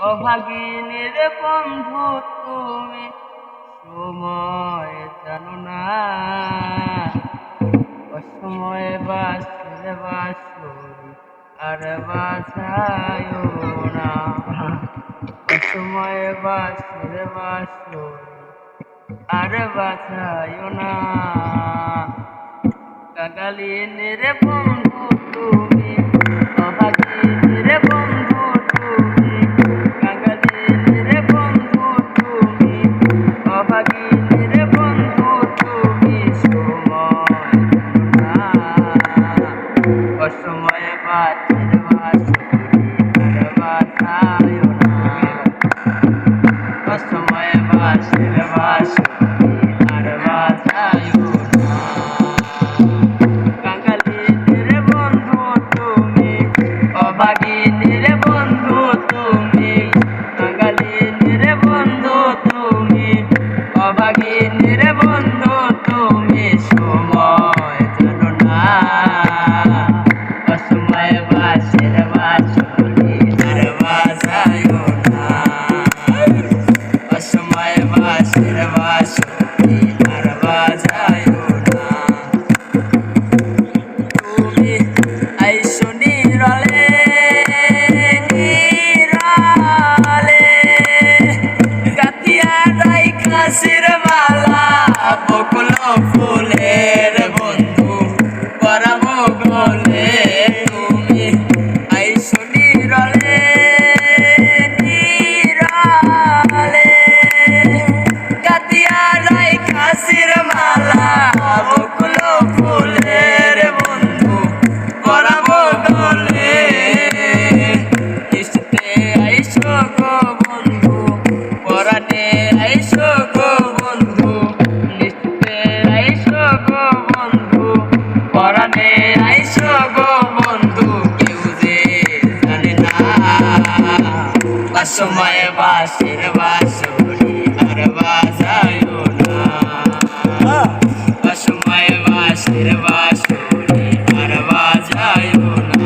অভাগিনীর বন্ধু তুমি সময় জানো না, অসময়ে বাঁশের বাঁশরি আর বাজায়ও না, অসময়ে বাঁশের বাঁশরি আর বাজায়ও না। কাঙালিনীর বন্ধু তুমি, অভাগিনীর বন্ধু তুমি, কাঙালিনীর বন্ধু তুমি, অভাগিনীর বন্ধু তুমি সময় না, অসময়ে বাঁশের বাঁশরি আর বাজায়ও না, অসময়ে বাঁশের বাঁশরি আর বাজায়ও না। কাঙালিনীর বন্ধু তুমি, অভাগিনীর বন্ধু তুমি, কাঙালিনীর বন্ধু তুমি, অভাগিনীর বন্ধু তুমি সময় জানো না, অসময়ে বাঁশের বাঁশরি আর বাজায়ও না, অসময়ে বাঁশের বাঁশরি আর বাজায়ও না। তুমি আইসো নীরলে নীরলে, গাতিয়া রাইখা শিরমালা, বকুল ফুলের বন্ধু পরাবো গলে। তুমি আইসো নীরলে নীরলে, গাতিয়া রাইখা শিরমালা, বকুল ফুলের বন্ধু পরাবো গলে। ইশতে আইসো গো বন্ধু, পরাণে আইসো গো বন্ধু, ইশতে আইসো গো বন্ধু, পরাণে আইসো গো বন্ধু। কেউ যে জানে না, অসময়ে বাঁশের বাঁশরি আর বাজায়ও না, অসময়ে বাঁশের বাঁশরি আর বাজায়ও না।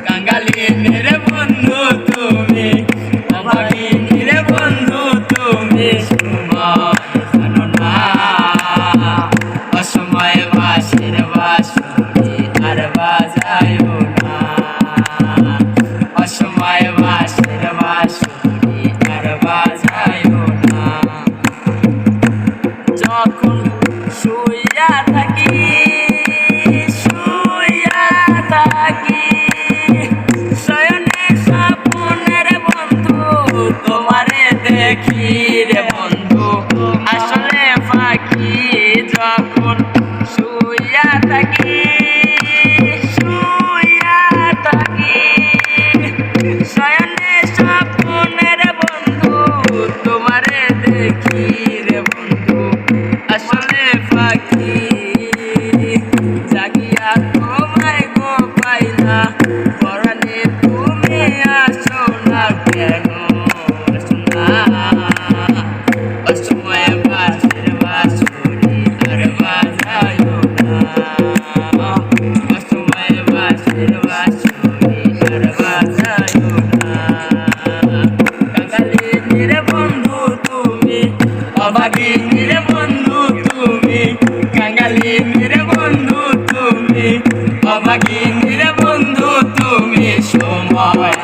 কাঙালিনীর বন্ধু তুমি, অভাগিনীর বন্ধু তুমি সময় জানো না, অসময়ে বাঁশের বাঁশরি আর বাজায়ও না, অসময়ে বাঁশের বাঁশরি আর বাজায়ও না। যখন শুইয়া থাকি শুইয়া থাকি, শয়নে স্বপ্নের বন্ধু তোমারে দেখি রে বন্ধু আসলে ফাঁকি। যখন শুইয়া থাকি শুইয়া থাকি, শয়নে স্বপ্নের বন্ধু তোমারে দেখি রে বন্ধু আসলে ফাঁকি। জাগিয়া তোমায় গো পাই না, পরাণে তুমি আসো না কেন আসো না, অসময়ে বাঁশের বাঁশরি আর বাজায়ও না, অসময়ে বাঁশের বাঁশরি আর বাজায়ও না। কাঙালিনীর বন্ধু তুমি, অভাগিনীর বন্ধু তুমি, কাঙালিনীর বন্ধু তুমি, অভাগিনীর বন্ধু তুমি সময়